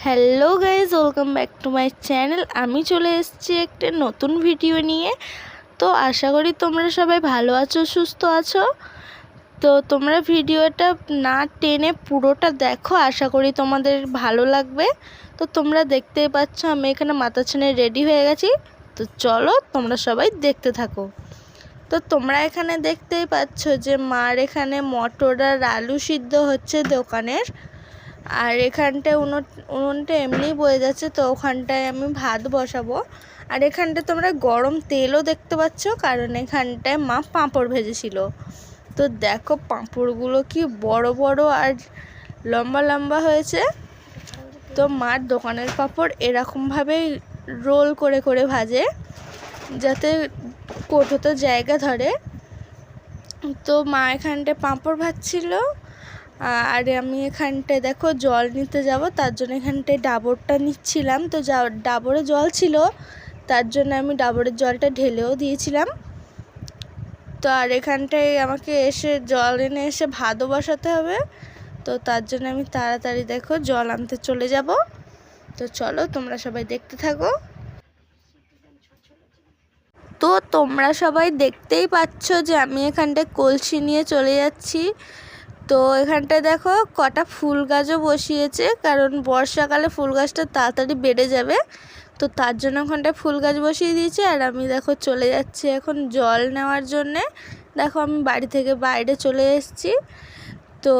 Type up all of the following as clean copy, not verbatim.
Hello guys, welcome back to my channel. আমি চলে এসেছি একটা নতুন ভিডিও নিয়ে। তো আশা করি তোমরা সবাই ভালো আছো, সুস্থ আছো। তো তোমরা ভিডিওটা না টেনে পুরোটা দেখো, আশা করি তোমাদের ভালো লাগবে। তো তোমরা দেখতেই পাচ্ছ আমি এখানে মাথা ছেনে রেডি হয়ে গেছি। তো চলো তোমরা সবাই দেখতে থাকো। তো তোমরা এখানে দেখতেই পাচ্ছ যে মার এখানে মটর আর আলু সিদ্ধ হচ্ছে দোকানের। আর এখানটায় উনুনটা এমনি বয়ে যাচ্ছে, তো ওখানটায় আমি ভাত বসাবো। আর এখানটায় তোমরা গরম তেলও দেখতে পাচ্ছ, কারণ এখানটায় মা পাঁপড় ভেজেছিল। তো দেখো পাঁপড়গুলো কি বড় বড় আর লম্বা লম্বা হয়েছে। তো মার দোকানের পাঁপড় এরকমভাবেই রোল করে করে ভাজে, যাতে কোটোতে জায়গা ধরে। তো মা এখানটায় পাঁপড় ভাজছিল, আর আমি এখানটায় দেখো জল নিতে যাব, তার জন্য এখানটায় ডাবরটা নিচ্ছিলাম। তো ডাবরে জল ছিল, তার জন্য আমি ডাবরের জলটা ঢেলেও দিয়েছিলাম। তো আর এখানটায় আমাকে এসে জল এনে এসে ভাতও বসাতে হবে। তো তার জন্য আমি তাড়াতাড়ি দেখো জল আনতে চলে যাব। তো চলো তোমরা সবাই দেখতে থাকো। তো তোমরা সবাই দেখতেই পাচ্ছ যে আমি এখানটায় কলসি নিয়ে চলে যাচ্ছি। তো এখানটায় দেখো কটা ফুল গাছও বসিয়েছে, কারণ বর্ষাকালে ফুল গাছটা তাড়াতাড়ি বেড়ে যাবে। তো তার জন্য ওখানটায় ফুল গাছ বসিয়ে দিয়েছি। আর আমি দেখো চলে যাচ্ছি এখন জল নেওয়ার জন্যে। দেখো আমি বাড়ি থেকে বাইরে চলে এসেছি। তো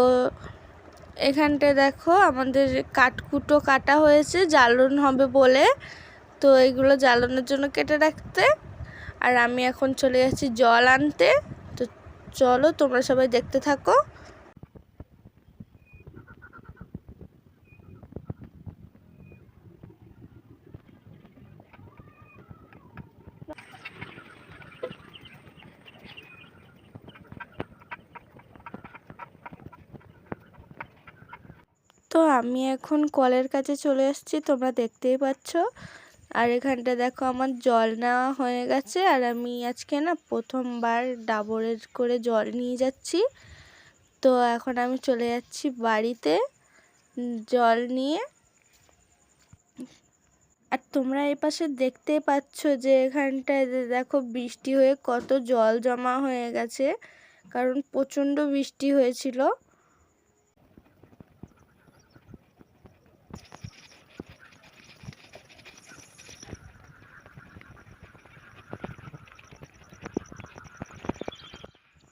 এখানটায় দেখো আমাদের কাঠকুটো কাটা হয়েছে জ্বালন হবে বলে, তো এগুলো জ্বালানোর জন্য কেটে রাখতে। আর আমি এখন চলে যাচ্ছি জল আনতে। তো চলো তোমরা সবাই দেখতে থাকো। তো আমি এখন কলের কাছে চলে এসেছি, তোমরা দেখতেই পাচ্ছ। আর এখানটা দেখো আমার জল নেওয়া হয়ে গেছে। আর আমি আজকে না প্রথমবার ডাবরের করে জল নিয়ে যাচ্ছি। তো এখন আমি চলে যাচ্ছি বাড়িতে জল নিয়ে। আর তোমরা এই পাশে দেখতেই পাচ্ছ যে এখানটায় দেখো বৃষ্টি হয়ে কত জল জমা হয়ে গেছে, কারণ প্রচণ্ড বৃষ্টি হয়েছিল।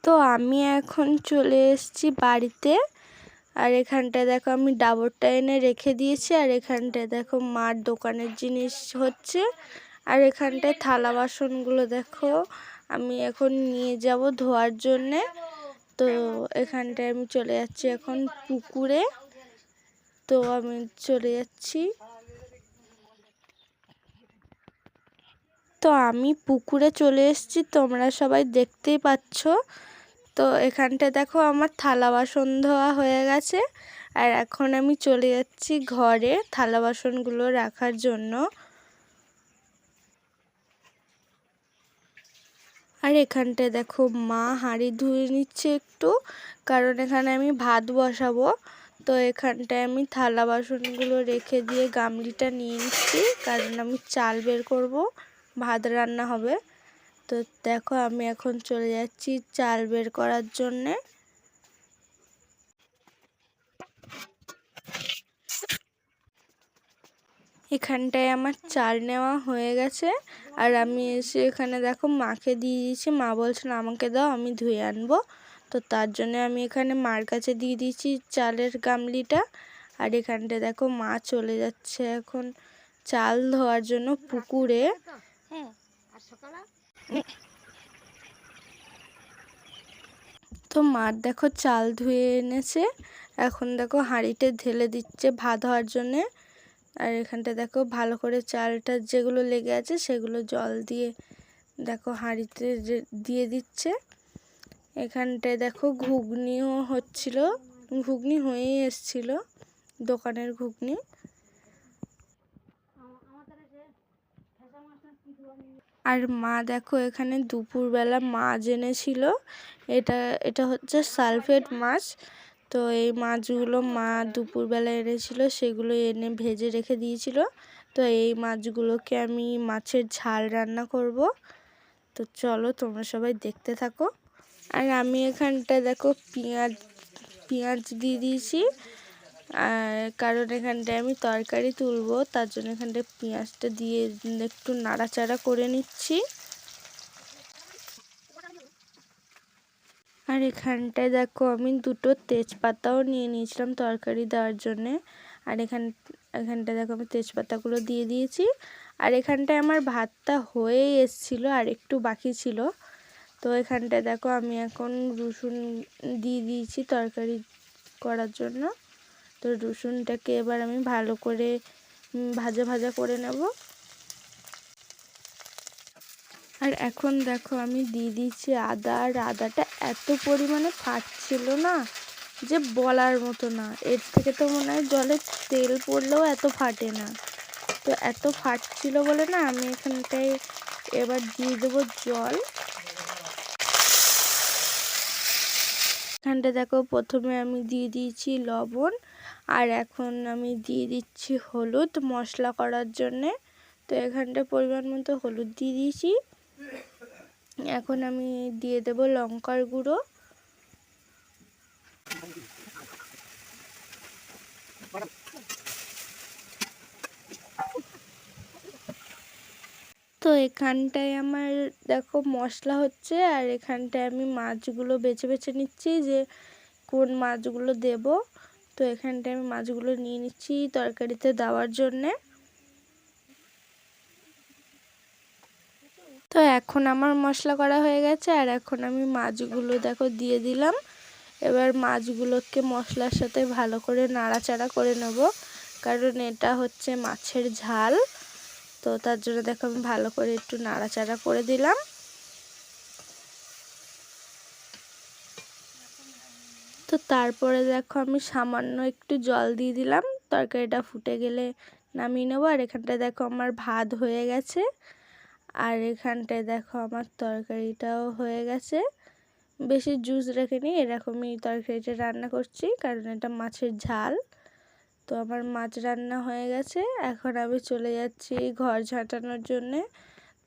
তো আমি এখন চলে এসেছি বাড়িতে। আর এখানটায় দেখো আমি ডাবরটা এনে রেখে দিয়েছি। আর এখানটায় দেখো মার দোকানের জিনিস হচ্ছে। আর এখানটায় থালা বাসনগুলো দেখো আমি এখন নিয়ে যাব ধোয়ার জন্যে। তো এখানটায় আমি চলে যাচ্ছি এখন পুকুরে। তো আমি চলে যাচ্ছি। তো আমি পুকুরে চলে এসেছি, তোমরা সবাই দেখতেই পাচ্ছ। তো এখানটায় দেখো আমার থালা বাসন ধোয়া হয়ে গেছে। আর এখন আমি চলে যাচ্ছি ঘরে থালা বাসনগুলো রাখার জন্য। আর এখানটায় দেখো মা হাঁড়ি ধুয়ে নিচ্ছে একটু, কারণ এখানে আমি ভাত বসাবো। তো এখানটায় আমি থালা বাসনগুলো রেখে দিয়ে গামলিটা নিয়ে নিচ্ছি, কারণ আমি চাল বের করব, ভাত রান্না হবে। তো দেখো আমি এখন চলে যাচ্ছি চাল বের করার জন্যে। এখানটায় আমার চাল নেওয়া হয়ে গেছে। আর আমি এসে এখানে দেখো মাকে দিয়ে দিয়েছি, মা বলছিল আমাকে দাও আমি ধুয়ে আনবো। তো তার জন্য আমি এখানে মার কাছে দিয়ে দিয়েছি চালের গামলিটা। আর এখানটায় দেখো মা চলে যাচ্ছে এখন চাল ধোয়ার জন্য পুকুরে। তো মার দেখো চাল ধুয়ে এনেছে, এখন দেখো হাঁড়িতে ঢেলে দিচ্ছে ভাত হওয়ার জন্যে। আর এখানটা দেখো ভালো করে চালটা যেগুলো লেগে আছে সেগুলো জল দিয়ে দেখো হাঁড়িতে দিয়ে দিচ্ছে। এখানটায় দেখো ঘুগনিও হচ্ছিল, ঘুগনি হয়েই এসছিল, দোকানের ঘুগনি। আর মা দেখো এখানে দুপুরবেলা মাছ এনেছিল, এটা এটা হচ্ছে সালফেট মাছ। তো এই মাছগুলো মা দুপুরবেলা এনেছিল, সেগুলো এনে ভেজে রেখে দিয়েছিল। তো এই মাছগুলোকে আমি মাছের ঝাল রান্না করব। তো চলো তোমরা সবাই দেখতে থাকো। আর আমি এখানটায় দেখো পেঁয়াজ দিয়ে দিয়েছি, আর কারণ এখানটায় আমি তরকারি তুলবো, তার জন্য এখানটায় পেঁয়াজটা দিয়ে একটু নাড়াচাড়া করে নিচ্ছি। আর এখানটায় দেখো আমি দুটো তেজপাতাও নিয়ে নিয়েছিলাম তরকারি দেওয়ার জন্যে। আর এখানটায় দেখো আমি তেজপাতাগুলো দিয়ে দিয়েছি। আর এখানটায় আমার ভাতটা হয়েই এসেছিলো, আর একটু বাকি ছিল। তো এখানটায় দেখো আমি এখন রসুন দিয়ে দিয়েছি তরকারি করার জন্য। তো রসুনটাকে এবার আমি ভালো করে ভাজা ভাজা করে নেব। আর এখন দেখো আমি দিয়ে দিয়েছি আদা। আর আদাটা এত পরিমাণে ফাটছিল না যে বলার মতো না, এর থেকে তো মনে হয় জলে তেল পড়লেও এত ফাটে না। তো এত ফাটছিল বলে না আমি এখানটায় এবার দিয়ে দেবো জল। এখানটা দেখো প্রথমে আমি দিয়ে দিয়েছি লবণ, আর এখন আমি দিয়ে দিচ্ছি হলুদ মশলা করার জন্যে। তো এখানটা পরিমাণ মতো হলুদ দিয়ে দিয়েছি। এখন আমি দিয়ে দেব লঙ্কার গুঁড়ো। তো এখানটায় আমার দেখো মশলা হচ্ছে, আর এখানটায় আমি মাছগুলো বেছে বেছে নিচ্ছি যে কোন মাছগুলো দেব। তো এখানটায় আমি মাছগুলো নিয়ে নিচ্ছি তরকারিতে দেওয়ার জন্যে। তো এখন আমার মশলা করা হয়ে গেছে, আর এখন আমি মাছগুলো দেখো দিয়ে দিলাম। এবার মাছগুলোকে মশলার সাথে ভালো করে নাড়াচাড়া করে নেব, কারণ এটা হচ্ছে মাছের ঝাল। তো তার জন্য দেখো আমি ভালো করে একটু নাড়াচাড়া করে দিলাম। তো তারপরে দেখো আমি সামান্য একটু জল দিয়ে দিলাম, তরকারিটা ফুটে গেলে নামিয়ে নেবো। আর এখানটায় দেখো আমার ভাত হয়ে গেছে, আর এখানটায় দেখো আমার তরকারিটাও হয়ে গেছে। বেশি জুস রেখেনি, এরকমই তরকারিটা রান্না করছি কারণ এটা মাছের ঝাল। তো আমার মাছ রান্না হয়ে গেছে, এখন আমি চলে যাচ্ছি ঘর ঝাঁটানোর জন্যে।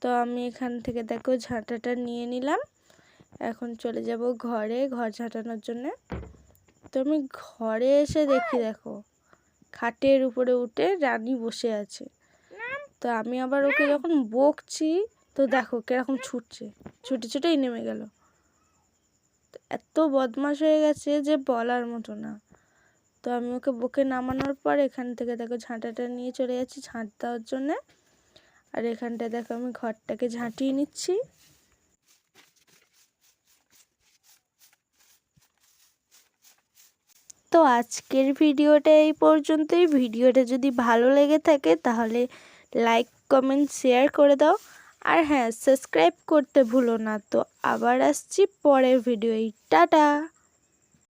তো আমি এখান থেকে দেখো ঝাঁটাটা নিয়ে নিলাম, এখন চলে যাব ঘর ঝাঁটানোর জন্যে। তো আমি ঘরে এসে দেখি দেখো খাটের উপরে উঠে রানী বসে আছে। তো আমি আবার ওকে যখন বকছি, তো দেখো কিরকম ছুটছে, ছুটে ছুটেই নেমে গেল। এত বদমাশ হয়ে গেছে যে বলার মতো না। তো আমি ওকে বকে নামানোর পর এখান থেকে দেখো ঝাঁটাটা নিয়ে চলে যাচ্ছি ঝাঁট দেওয়ার জন্যে। আর এখানটায় দেখো আমি ঘরটাকে ঝাঁটিয়ে নিচ্ছি। তো আজকের ভিডিওটা এই পর্যন্তই। ভিডিওটা যদি ভালো লেগে থাকে তাহলে লাইক কমেন্ট শেয়ার করে দাও, আর হ্যাঁ সাবস্ক্রাইব করতে ভুলো না। তো আবার আসছি পরের ভিডিওয়। টাটা।